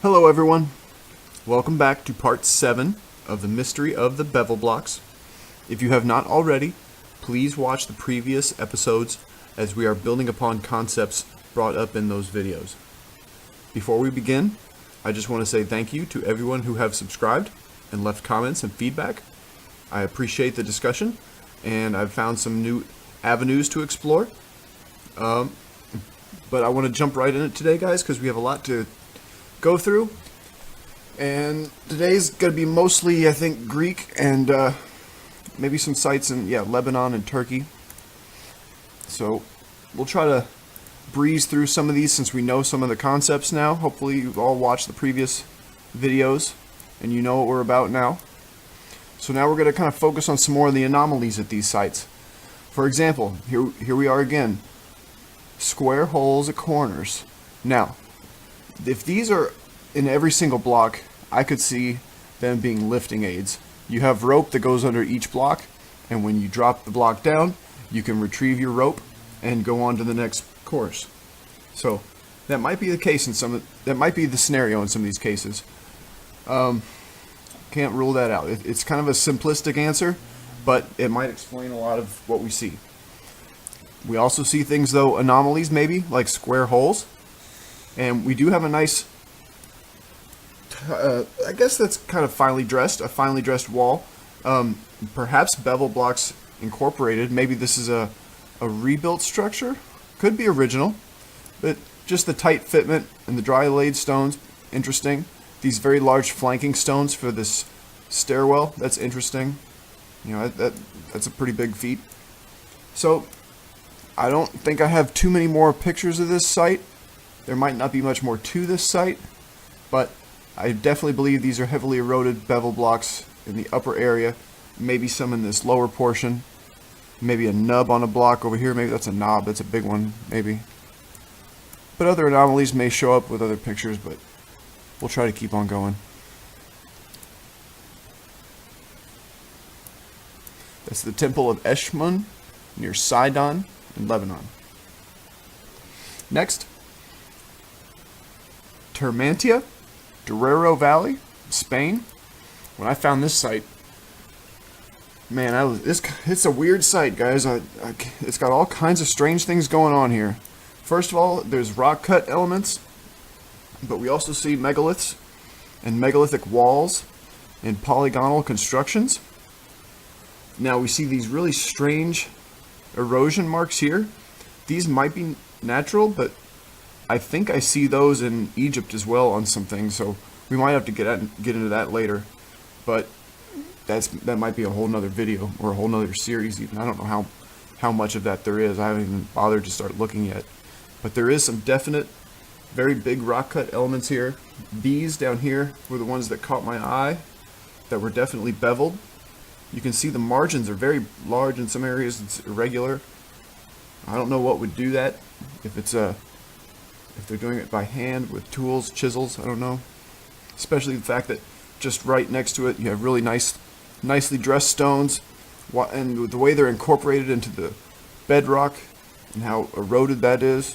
Hello everyone, welcome back to part 7 of the mystery of the Bevel Blocks. If you have not already, please watch the previous episodes as we are building upon concepts brought up in those videos. Before we begin, I just want to say thank you to everyone who have subscribed and left comments and feedback. I appreciate the discussion and I've found some new avenues to explore. But I want to jump right in it today, guys, because we have a lot to go through, and today's going to be mostly, I think, Greek and maybe some sites in Lebanon and Turkey. So we'll try to breeze through some of these since we know some of the concepts now. Hopefully you've all watched the previous videos and you know what we're about now. So now we're going to kind of focus on some more of the anomalies at these sites. For example, here we are again, square holes at corners. Now, if these are in every single block, I could see them being lifting aids. You have rope that goes under each block, and when you drop the block down, you can retrieve your rope and go on to the next course. So that might be the case that might be the scenario in some of these cases. Can't rule that out. It's kind of a simplistic answer, but it might explain a lot of what we see. We also see things, though, anomalies maybe, like square holes. And we do have a nice, I guess that's kind of a finely dressed wall. Perhaps Bevel Blocks Incorporated. Maybe this is a rebuilt structure. Could be original. But just the tight fitment and the dry laid stones, interesting. These very large flanking stones for this stairwell, that's interesting. You know, that's a pretty big feat. So, I don't think I have too many more pictures of this site. There might not be much more to this site, but I definitely believe these are heavily eroded bevel blocks in the upper area, maybe some in this lower portion, maybe a nub on a block over here, maybe that's a knob, that's a big one, maybe. But other anomalies may show up with other pictures, but we'll try to keep on going. That's the Temple of Eshmun near Sidon in Lebanon. Next, Termantia, Duero Valley, Spain. When I found this site, man, it's a weird site, guys. It's got all kinds of strange things going on here. First of all, there's rock cut elements, but we also see megaliths and megalithic walls and polygonal constructions. Now we see these really strange erosion marks here. These might be natural, but I think I see those in Egypt as well on some things, so we might have to get into that later. But that might be a whole nother video or a whole nother series even. I don't know how much of that there is. I haven't even bothered to start looking yet. But there is some definite, very big rock cut elements here. These down here were the ones that caught my eye, that were definitely beveled. You can see the margins are very large in some areas. It's irregular. I don't know what would do that. If they're doing it by hand with tools, chisels, I don't know. Especially the fact that just right next to it you have really nicely dressed stones, and the way they're incorporated into the bedrock and how eroded that is.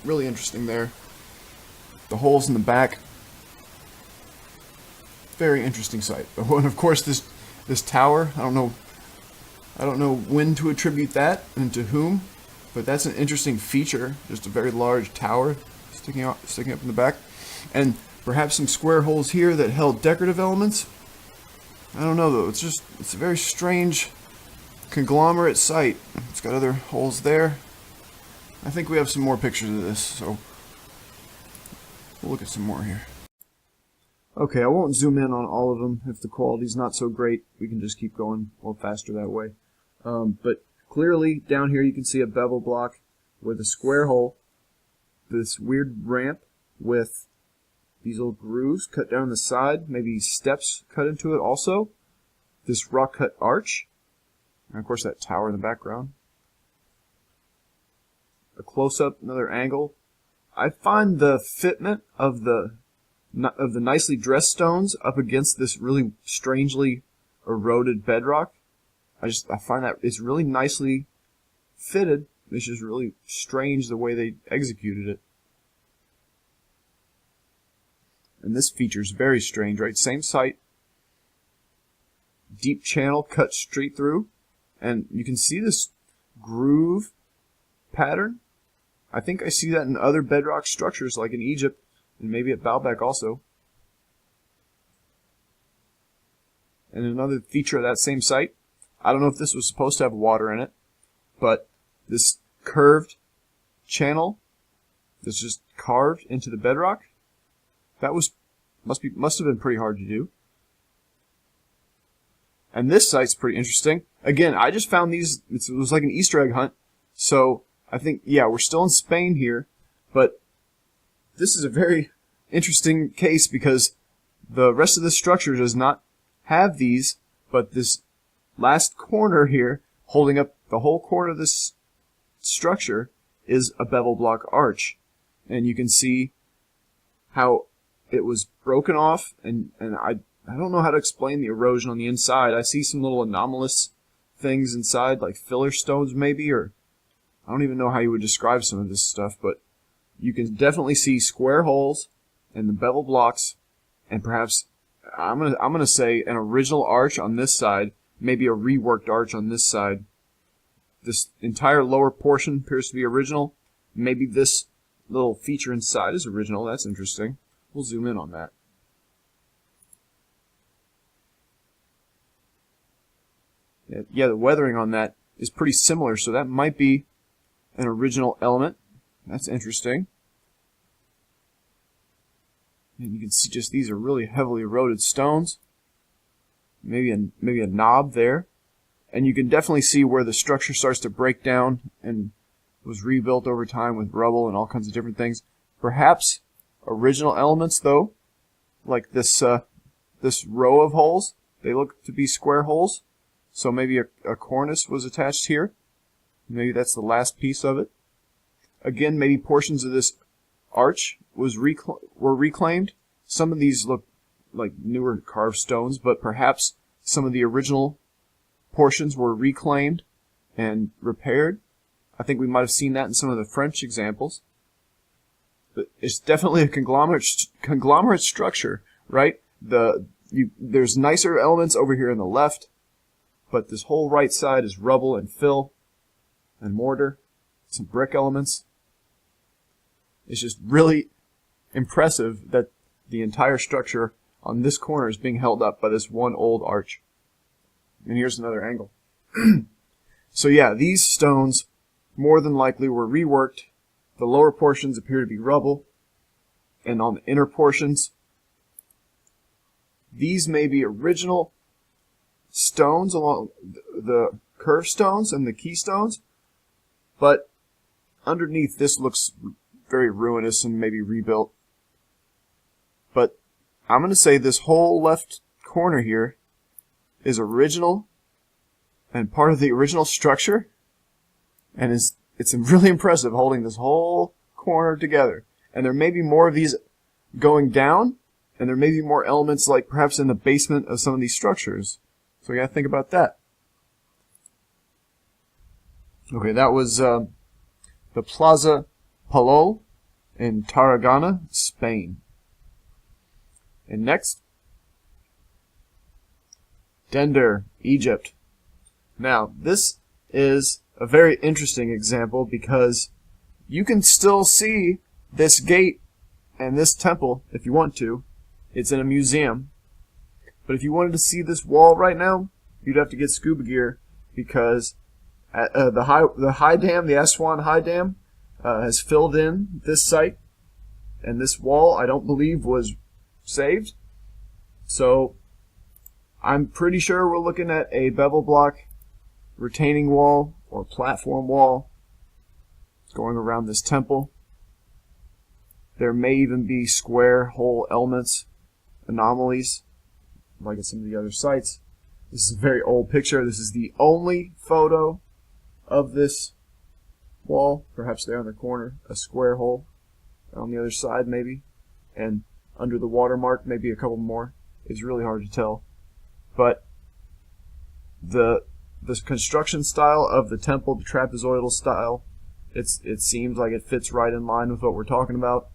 Really interesting there. The holes in the back. Very interesting site. And of course this tower, I don't know when to attribute that and to whom, but that's an interesting feature. Just a very large tower sticking up in the back, and perhaps some square holes here that held decorative elements. I don't know though. It's a very strange conglomerate site. It's got other holes there. I think we have some more pictures of this, so we'll look at some more here. Okay, I won't zoom in on all of them. If the quality's not so great, we can just keep going a little faster that way. But clearly, down here you can see a bevel block with a square hole, this weird ramp with these little grooves cut down the side, maybe steps cut into it also, this rock cut arch, and of course that tower in the background. A close-up, another angle. I find the fitment of the nicely dressed stones up against this really strangely eroded bedrock. I find that it's really nicely fitted. It's just really strange the way they executed it. And this feature is very strange, right? Same site, deep channel cut straight through, and you can see this groove pattern. I think I see that in other bedrock structures, like in Egypt, and maybe at Baalbek also. And another feature of that same site, I don't know if this was supposed to have water in it, but this curved channel that's just carved into the bedrock, that must have been pretty hard to do. And this site's pretty interesting. Again, I just found these, it was like an Easter egg hunt. So I think, yeah, we're still in Spain here, but this is a very interesting case because the rest of the structure does not have these, but this last corner here, holding up the whole corner of this structure, is a bevel block arch. And you can see how it was broken off, and I don't know how to explain the erosion on the inside. I see some little anomalous things inside, like filler stones maybe, or I don't even know how you would describe some of this stuff, but you can definitely see square holes in the bevel blocks, and perhaps I'm gonna say an original arch on this side, maybe a reworked arch on this side. This entire lower portion appears to be original. Maybe this little feature inside is original. That's interesting. We'll zoom in on that. Yeah, the weathering on that is pretty similar, so that might be an original element. That's interesting. And you can see just these are really heavily eroded stones. Maybe a knob there. And you can definitely see where the structure starts to break down and was rebuilt over time with rubble and all kinds of different things. Perhaps original elements, though, like this this row of holes, they look to be square holes. So maybe a cornice was attached here. Maybe that's the last piece of it. Again, maybe portions of this arch were reclaimed. Some of these look like newer carved stones, but perhaps some of the original portions were reclaimed and repaired. I think we might have seen that in some of the French examples. But it's definitely a conglomerate structure, right? There's nicer elements over here on the left, but this whole right side is rubble and fill and mortar, some brick elements. It's just really impressive that the entire structure on this corner is being held up by this one old arch. And here's another angle. So yeah, these stones more than likely were reworked. The lower portions appear to be rubble, and on the inner portions, these may be original stones along the curved stones and the keystones, but underneath this looks very ruinous and maybe rebuilt. But I'm going to say this whole left corner here is original and part of the original structure, and it's really impressive holding this whole corner together. And there may be more of these going down, and there may be more elements like perhaps in the basement of some of these structures. So we got to think about that. Okay, that was the Plaza Palol in Tarragona, Spain. And next, Dender, Egypt. Now, this is a very interesting example because you can still see this gate and this temple if you want to. It's in a museum. But if you wanted to see this wall right now, you'd have to get scuba gear because the high dam, the Aswan High Dam, has filled in this site, and this wall I don't believe was saved. So I'm pretty sure we're looking at a bevel block retaining wall or platform wall going around this temple. There may even be square hole elements, anomalies, like at some of the other sites. This is a very old picture. This is the only photo of this wall. Perhaps there on the corner, a square hole. On the other side maybe. And under the watermark, maybe a couple more. It's really hard to tell. But this construction style of the temple, the trapezoidal style, it seems like it fits right in line with what we're talking about.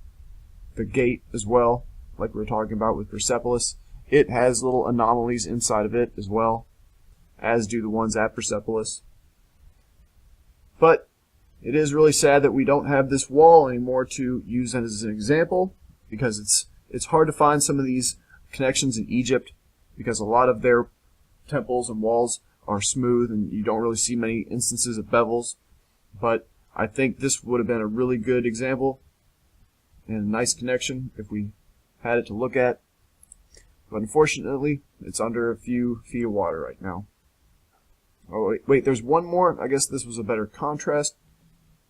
The gate as well, like we were talking about with Persepolis. It has little anomalies inside of it as well, as do the ones at Persepolis. But it is really sad that we don't have this wall anymore to use as an example, because it's hard to find some of these connections in Egypt, because a lot of their temples and walls are smooth and you don't really see many instances of bevels. But I think this would have been a really good example and a nice connection if we had it to look at. But unfortunately, it's under a few feet of water right now. Oh, wait, there's one more. I guess this was a better contrast.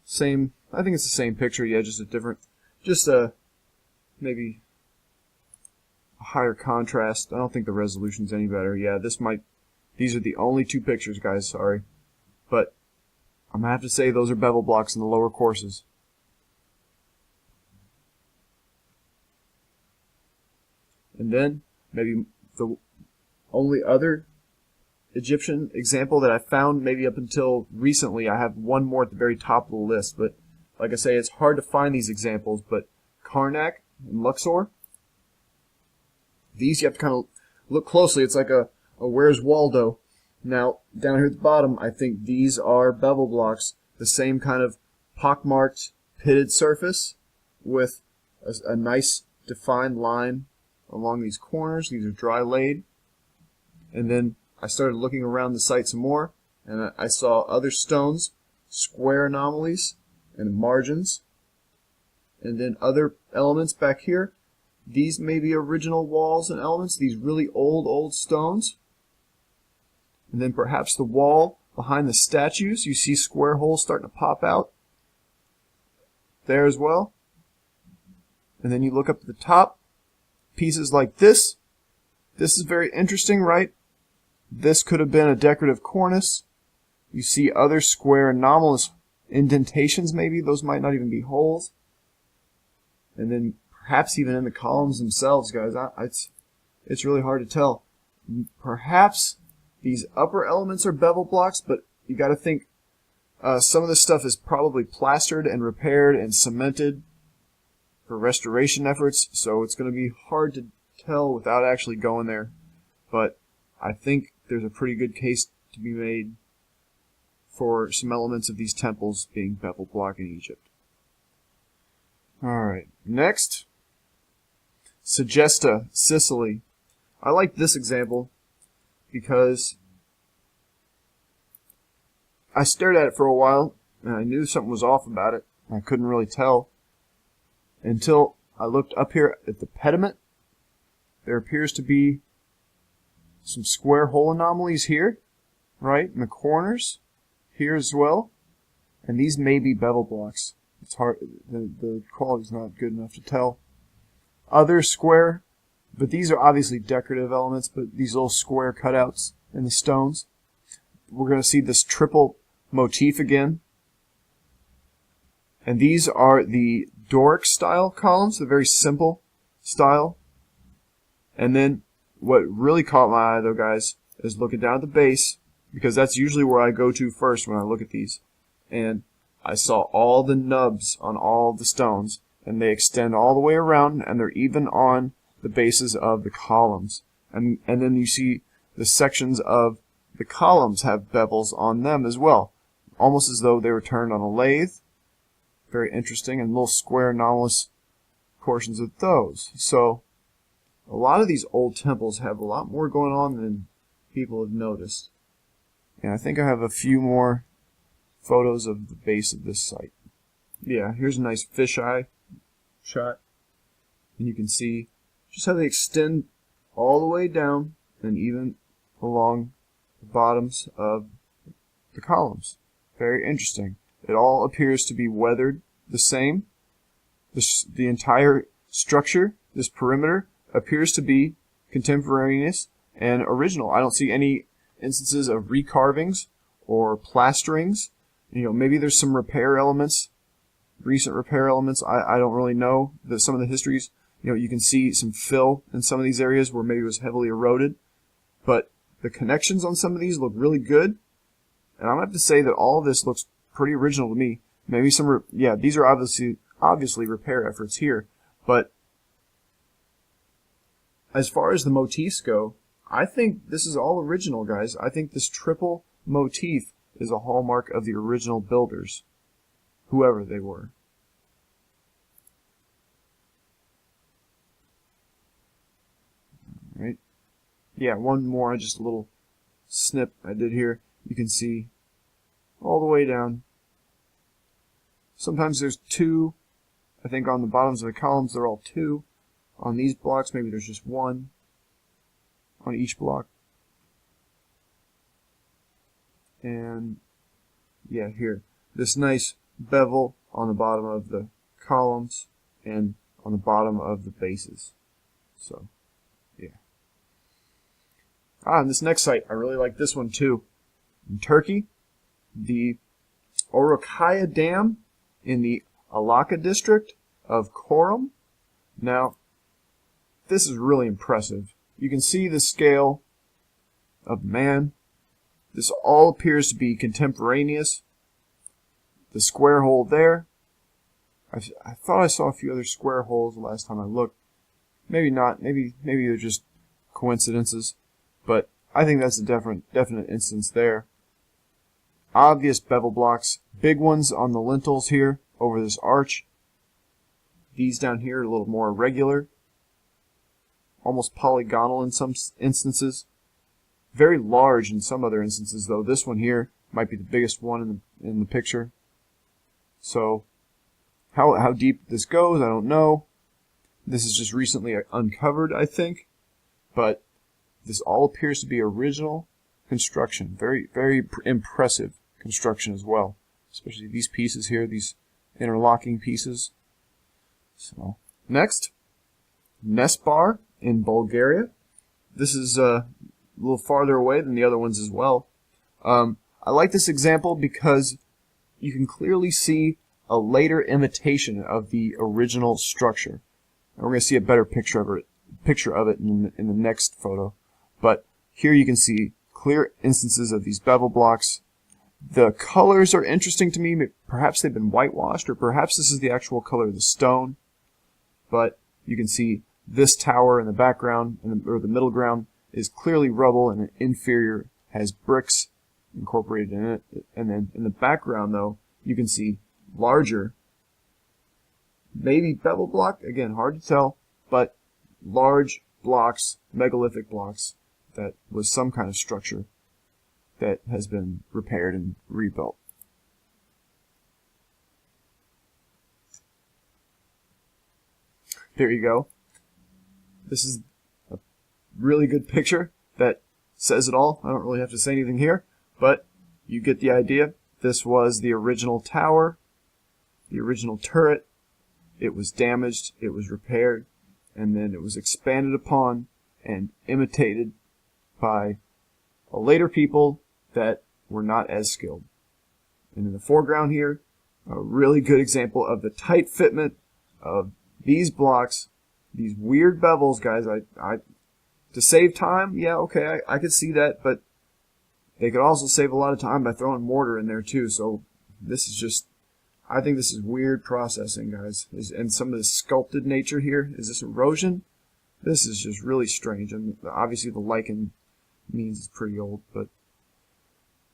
Same, I think it's the same picture, yeah, just a different, maybe a higher contrast. I don't think the resolution's any better. Yeah, these are the only two pictures, guys, sorry. But I'm going to have to say those are bevel blocks in the lower courses. And then, maybe the only other Egyptian example that I found maybe up until recently, I have one more at the very top of the list, but like I say, it's hard to find these examples, but Karnak and Luxor, these you have to kind of look closely. It's like a Where's Waldo. Now, down here at the bottom, I think these are bevel blocks, the same kind of pockmarked, pitted surface with a nice defined line along these corners. These are dry laid. And then I started looking around the site some more, and I saw other stones, square anomalies and margins, and then other elements back here. These may be original walls and elements, these really old stones. And then perhaps the wall behind the statues, you see square holes starting to pop out there as well. And then you look up at the top, pieces like this. This is very interesting, right? This could have been a decorative cornice. You see other square anomalous indentations maybe. Those might not even be holes. And then perhaps even in the columns themselves, guys. It's really hard to tell. Perhaps these upper elements are bevel blocks, but you got to think some of this stuff is probably plastered and repaired and cemented for restoration efforts, so it's going to be hard to tell without actually going there. But I think there's a pretty good case to be made for some elements of these temples being bevel block in Egypt. Alright, next, Segesta, Sicily. I like this example because I stared at it for a while and I knew something was off about it. I couldn't really tell until I looked up here at the pediment. There appears to be some square hole anomalies here, right, in the corners, here as well. And these may be bevel blocks. It's hard, the quality's not good enough to tell. Other square, but these are obviously decorative elements, but these little square cutouts in the stones. We're going to see this triple motif again. And these are the Doric style columns, the very simple style. And then what really caught my eye though, guys, is looking down at the base, because that's usually where I go to first when I look at these. And I saw all the nubs on all the stones, and they extend all the way around, and they're even on the bases of the columns. And then you see the sections of the columns have bevels on them as well, almost as though they were turned on a lathe. Very interesting, and little square anomalous portions of those. So a lot of these old temples have a lot more going on than people have noticed. And I think I have a few more photos of the base of this site. Yeah, here's a nice fisheye shot. And you can see just how they extend all the way down and even along the bottoms of the columns. Very interesting. It all appears to be weathered the same. The entire structure, this perimeter, appears to be contemporaneous and original. I don't see any instances of recarvings or plasterings. You know, maybe there's some repair elements, recent repair elements. I don't really know some of the histories. You know, you can see some fill in some of these areas where maybe it was heavily eroded, but the connections on some of these look really good. And I'm gonna have to say that all of this looks pretty original to me. Maybe some, yeah, these are obviously repair efforts here, but as far as the motifs go, I think this is all original, guys. I think this triple motif is a hallmark of the original builders, whoever they were. Right? Yeah, one more, just a little snip I did here. You can see all the way down. Sometimes there's two. I think on the bottoms of the columns they're all two. On these blocks maybe there's just one on each block. And yeah, here. This nice bevel on the bottom of the columns and on the bottom of the bases. So, yeah. And this next site, I really like this one too. In Turkey, the Orokaya Dam in the Alaka district of Çorum. Now, this is really impressive. You can see the scale of man. This all appears to be contemporaneous. The square hole there. I thought I saw a few other square holes the last time I looked. Maybe not. Maybe they're just coincidences. But I think that's a definite instance there. Obvious bevel blocks. Big ones on the lintels here over this arch. These down here are a little more irregular. Almost polygonal in some instances. Very large in some other instances, though. This one here might be the biggest one in the picture. So, how deep this goes, I don't know. This is just recently uncovered, I think. But this all appears to be original construction. Very, very impressive construction as well. Especially these pieces here, these interlocking pieces. So, next, Nespar in Bulgaria. This is a little farther away than the other ones as well. I like this example because you can clearly see a later imitation of the original structure. And we're going to see a better picture of it in the next photo. But here you can see clear instances of these bevel blocks. The colors are interesting to me. Perhaps they've been whitewashed, or perhaps this is the actual color of the stone. But you can see this tower in the background, or the middle ground, is clearly rubble, and an inferior has bricks incorporated in it. And then in the background, though, you can see larger, maybe bevel block, again, hard to tell, but large blocks, megalithic blocks, that was some kind of structure that has been repaired and rebuilt. There you go. This is a really good picture that says it all. I don't really have to say anything here, but you get the idea. This was the original tower, the original turret. It was damaged, it was repaired, and then it was expanded upon and imitated by a later people that were not as skilled. And in the foreground here, a really good example of the tight fitment of these blocks, these weird bevels, guys. To save time, yeah, okay, I could see that, but they could also save a lot of time by throwing mortar in there too. So this is just, I think this is weird processing, guys. And some of the sculpted nature here, is this erosion? This is just really strange. And obviously the lichen means it's pretty old, but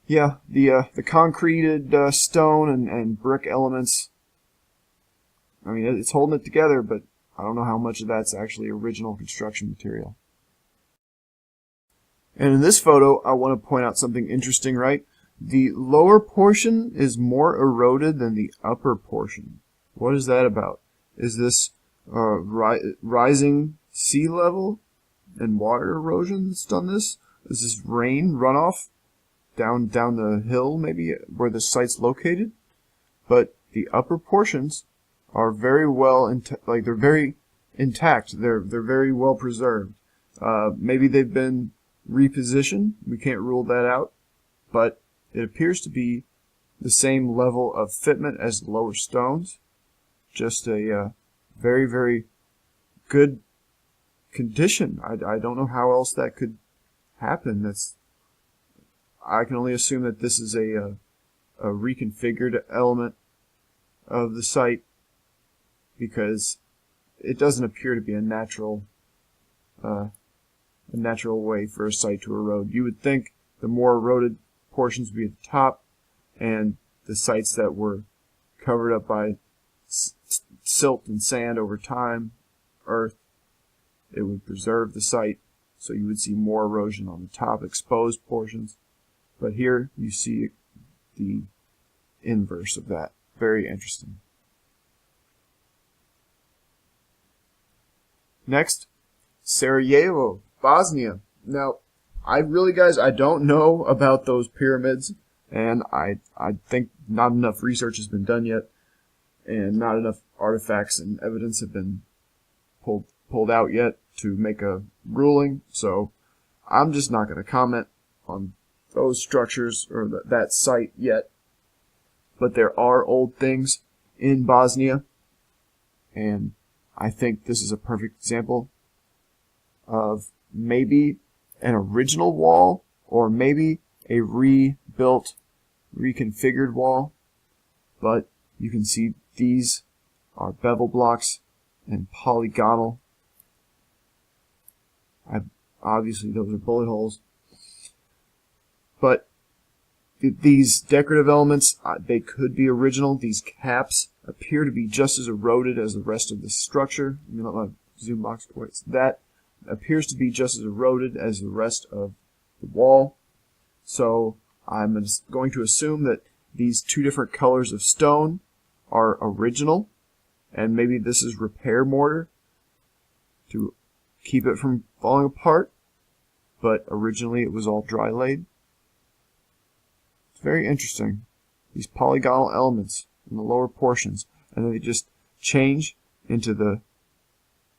yeah, the concreted stone and brick elements, I mean, it's holding it together, but I don't know how much of that's actually original construction material. And in this photo, I want to point out something interesting, right? The lower portion is more eroded than the upper portion. What is that about? Is this rising sea level and water erosion that's done this? Is this rain runoff down the hill, maybe, where the site's located? But the upper portions are very well, they're very intact. They're very well preserved. Maybe they've been repositioned. We can't rule that out. But it appears to be the same level of fitment as the lower stones. Just a very, very good condition. I don't know how else that could happen. I can only assume that this is a reconfigured element of the site, because it doesn't appear to be a natural a natural way for a site to erode. You would think the more eroded portions would be at the top, and the sites that were covered up by silt and sand over time, earth, it would preserve the site, so you would see more erosion on the top exposed portions. But here you see the inverse of that. Very interesting. Next, Sarajevo, Bosnia. Now, guys, I don't know about those pyramids, and I think not enough research has been done yet, and not enough artifacts and evidence have been pulled out yet to make a ruling, so I'm just not going to comment on those structures or that site yet. But there are old things in Bosnia, and I think this is a perfect example of maybe an original wall or maybe a rebuilt, reconfigured wall. But you can see these are bevel blocks and polygonal. Obviously those are bullet holes. But these decorative elements, they could be original. These caps appear to be just as eroded as the rest of the structure. Let me let my zoom box go. That appears to be just as eroded as the rest of the wall. So I'm going to assume that these two different colors of stone are original, and maybe this is repair mortar to keep it from falling apart, but originally it was all dry laid. It's very interesting, these polygonal elements in the lower portions, and then they just change into the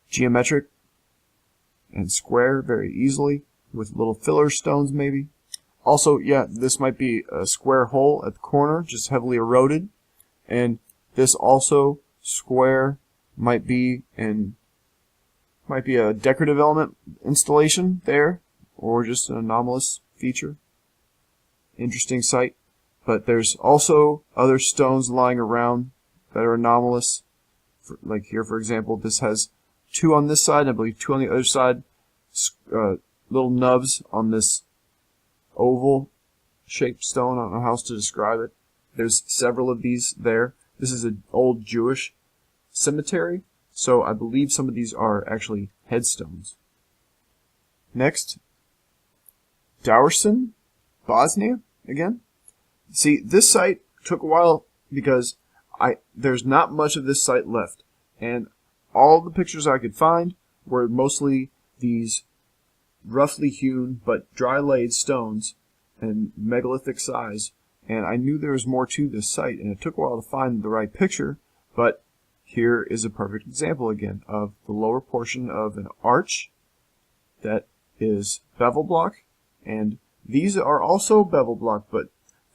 geometric and square very easily with little filler stones maybe. Also, yeah, this might be a square hole at the corner, just heavily eroded, and this also square might be a decorative element installation there, or just an anomalous feature. Interesting site. But there's also other stones lying around that are anomalous. Like here, for example, this has 2 on this side, and I believe 2 on the other side. Little nubs on this oval-shaped stone. I don't know how else to describe it. There's several of these there. This is an old Jewish cemetery, so I believe some of these are actually headstones. Next, Dowrson, Bosnia, again. See, this site took a while because there's not much of this site left, and all the pictures I could find were mostly these roughly hewn but dry laid stones and megalithic size, and I knew there was more to this site, and it took a while to find the right picture, but here is a perfect example again of the lower portion of an arch that is bevel block, and these are also bevel block, but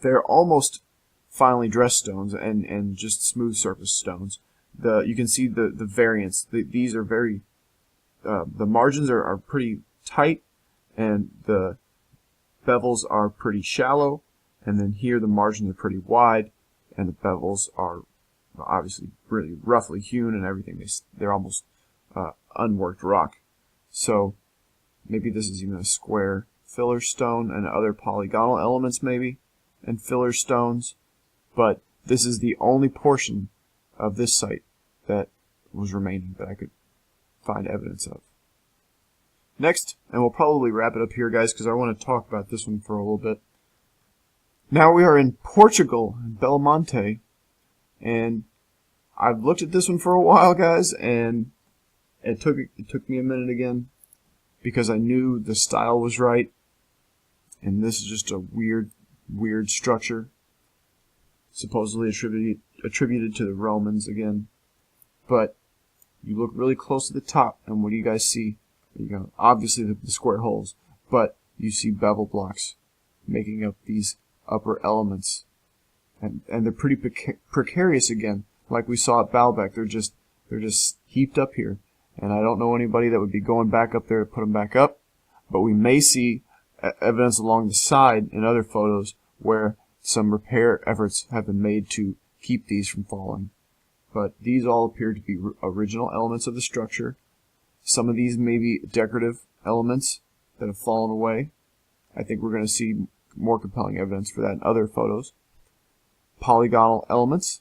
they're almost finely dressed stones and just smooth surface stones. You can see the variance. These are very, the margins are pretty tight, and the bevels are pretty shallow, and then here the margins are pretty wide, and the bevels are obviously really roughly hewn and everything. They're almost unworked rock. So maybe this is even a square filler stone and other polygonal elements maybe, and filler stones, but this is the only portion of this site that was remaining that I could find evidence of. Next, and we'll probably wrap it up here, guys, because I want to talk about this one for a little bit. Now we are in Portugal, Belmonte, and I've looked at this one for a while, guys, and it took me a minute again because I knew the style was right, and this is just a weird structure, supposedly attributed to the Romans again. But you look really close to the top, and what do you guys see? You go, obviously the square holes, but you see bevel blocks making up these upper elements, and they're pretty precarious again, like we saw at Baalbek. They're just heaped up here, and I don't know anybody that would be going back up there to put them back up, but we may see evidence along the side in other photos where some repair efforts have been made to keep these from falling. But these all appear to be original elements of the structure, Some of these may be decorative elements that have fallen away. I think we're going to see more compelling evidence for that in other photos. Polygonal elements.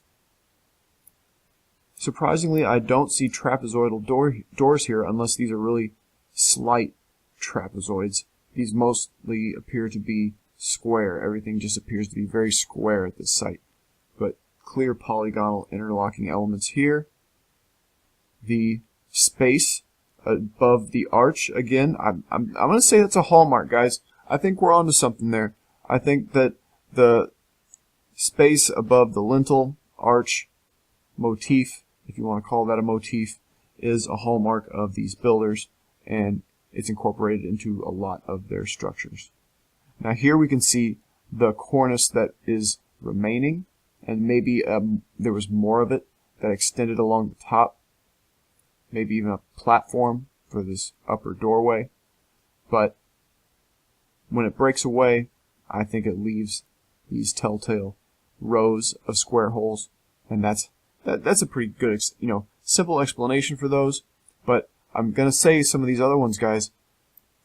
Surprisingly, I don't see trapezoidal doors here unless these are really slight trapezoids. These mostly appear to be square. Everything just appears to be very square at this site. But clear polygonal interlocking elements here. The space above the arch, again, I'm going to say that's a hallmark, guys. I think we're onto something there. I think that the space above the lintel arch motif, if you want to call that a motif, is a hallmark of these builders, and it's incorporated into a lot of their structures. Now here we can see the cornice that is remaining, and maybe there was more of it that extended along the top, maybe even a platform for this upper doorway. But when it breaks away, I think it leaves these telltale rows of square holes, and that's a pretty good, simple explanation for those. But I'm gonna say some of these other ones, guys,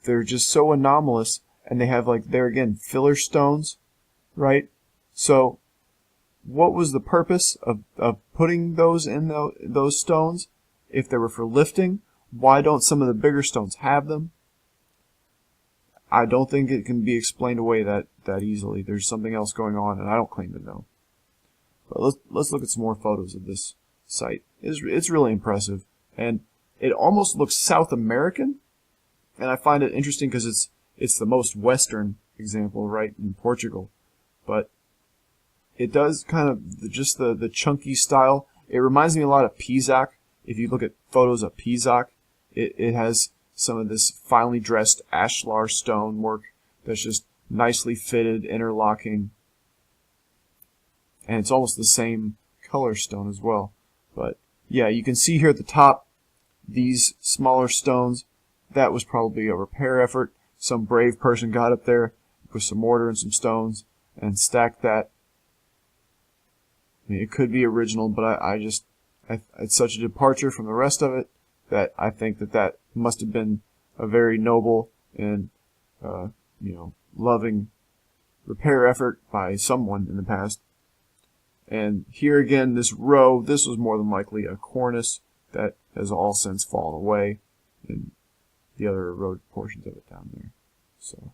they're just so anomalous, and they have, like, there again, filler stones, right? So what was the purpose of putting those in those stones? If they were for lifting, why don't some of the bigger stones have them? I don't think it can be explained away that easily. There's something else going on, and I don't claim to know. But let's look at some more photos of this site. It's really impressive, and it almost looks South American, and I find it interesting because it's the most Western example, right, in Portugal. But it does kind of just the chunky style. It reminds me a lot of Pisac. If you look at photos of Pisac, it has some of this finely dressed ashlar stone work that's just nicely fitted, interlocking, and it's almost the same color stone as well. But yeah, you can see here at the top these smaller stones. That was probably a repair effort. Some brave person got up there with some mortar and some stones and stacked that. I mean, it could be original, but it's such a departure from the rest of it that I think that must have been a very noble and loving repair effort by someone in the past. And here again, this row, this was more than likely a cornice that has all since fallen away, and the other eroded portions of it down there. So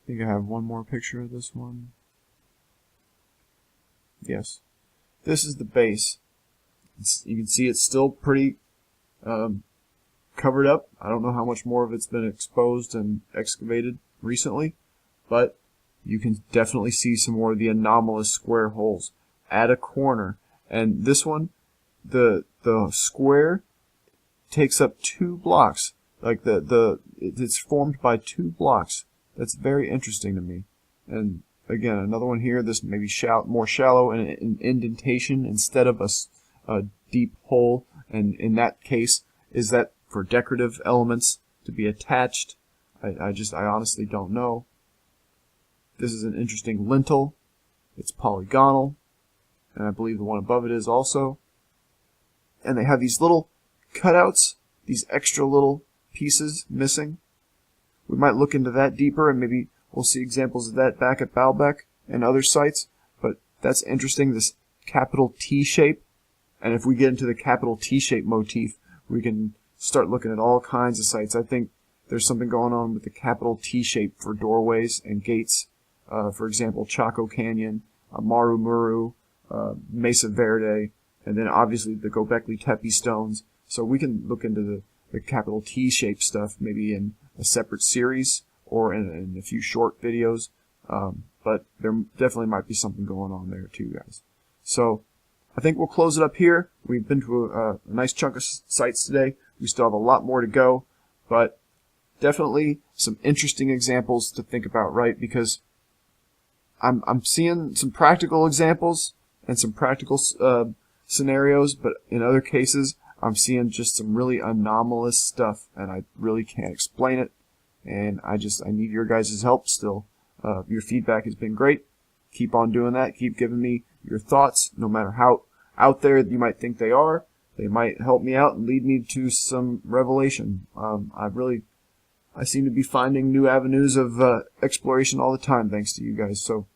I think I have one more picture of this one. Yes, this is the base. You can see it's still pretty covered up. I don't know how much more of it's been exposed and excavated recently, but you can definitely see some more of the anomalous square holes at a corner. And this one, the square takes up 2 blocks. Like it's formed by 2 blocks. That's very interesting to me. And again, another one here. This may be more shallow and an indentation instead of a deep hole. And in that case, is that for decorative elements to be attached? I honestly don't know. This is an interesting lintel. It's polygonal, and I believe the one above it is also. And they have these little cutouts, these extra little pieces missing. We might look into that deeper, and maybe we'll see examples of that back at Baalbek and other sites. But that's interesting, this capital T shape. And if we get into the capital T shape motif, we can start looking at all kinds of sites. I think there's something going on with the capital T shape for doorways and gates. For example, Chaco Canyon, Maru Muru, Mesa Verde, and then obviously the Göbekli Tepe stones. So we can look into the capital T-shaped stuff maybe in a separate series or in a few short videos. But there definitely might be something going on there too, guys. So I think we'll close it up here. We've been to a nice chunk of sites today. We still have a lot more to go, but definitely some interesting examples to think about, right? Because I'm seeing some practical examples and some practical scenarios, but in other cases, I'm seeing just some really anomalous stuff, and I really can't explain it. And I need your guys' help still. Your feedback has been great. Keep on doing that. Keep giving me your thoughts, no matter how out there you might think they are. they might help me out and lead me to some revelation. I seem to be finding new avenues of exploration all the time, thanks to you guys. So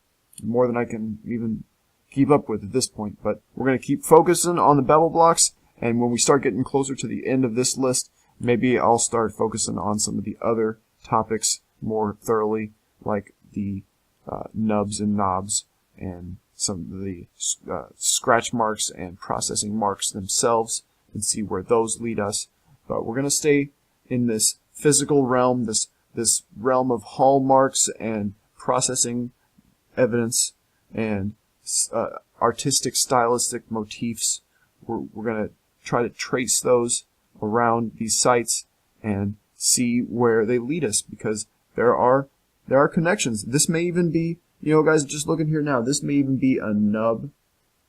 more than I can even keep up with at this point. But we're going to keep focusing on the bevel blocks, and when we start getting closer to the end of this list, maybe I'll start focusing on some of the other topics more thoroughly, like the nubs and knobs and some of the scratch marks and processing marks themselves, and see where those lead us. But we're going to stay in this physical realm, this realm of hallmarks and processing evidence and artistic, stylistic motifs. We're going to try to trace those around these sites and see where they lead us, because there are connections. This may even be, guys, just looking here now, this may even be a nub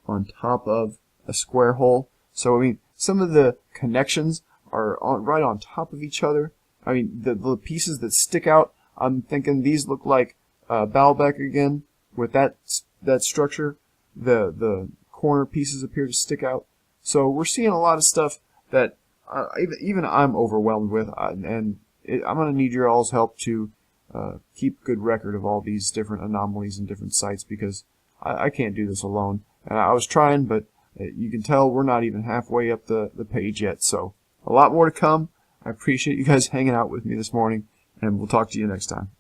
on top of a square hole. So, I mean, some of the connections are right on top of each other. I mean, the pieces that stick out, I'm thinking these look like Baalbek again, with that structure. The corner pieces appear to stick out. So we're seeing a lot of stuff that even I'm overwhelmed with, and I'm going to need your all's help to keep good record of all these different anomalies and different sites, because I can't do this alone. And I was trying, but you can tell we're not even halfway up the page yet. So a lot more to come. I appreciate you guys hanging out with me this morning, and we'll talk to you next time.